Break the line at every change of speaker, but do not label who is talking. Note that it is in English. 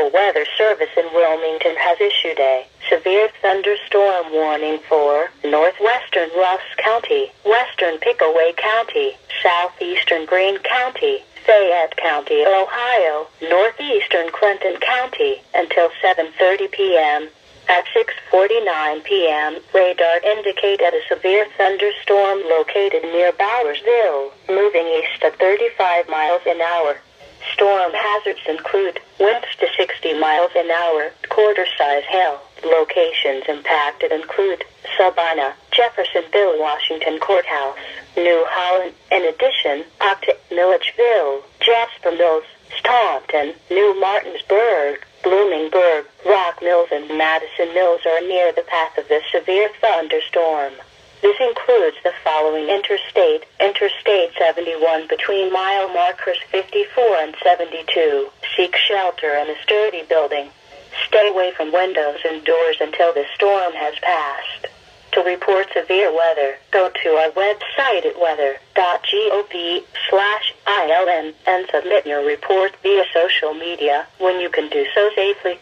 National Weather Service in Wilmington has issued a severe thunderstorm warning for northwestern Ross County, western Pickaway County, southeastern Greene County, Fayette County, Ohio, northeastern Clinton County, until 7:30 p.m. At 6:49 p.m., radar indicated a severe thunderstorm located near Bowersville, moving east at 35 miles an hour. Storm hazards include winds to 60 miles an hour, quarter-size hail. Locations impacted include Sabina, Jeffersonville, Washington Courthouse, New Holland. In addition, Octa, Milledgeville, Jasper Mills, Staunton, New Martinsburg, Bloomingburg, Rock Mills, and Madison Mills are near the path of this severe thunderstorm. This includes the following interstate: Interstate 71 between mile markers 54 and 72. Seek shelter in a sturdy building. Stay away from windows and doors until the storm has passed. To report severe weather, go to our website at weather.gov/ILN and submit your report via social media when you can do so safely.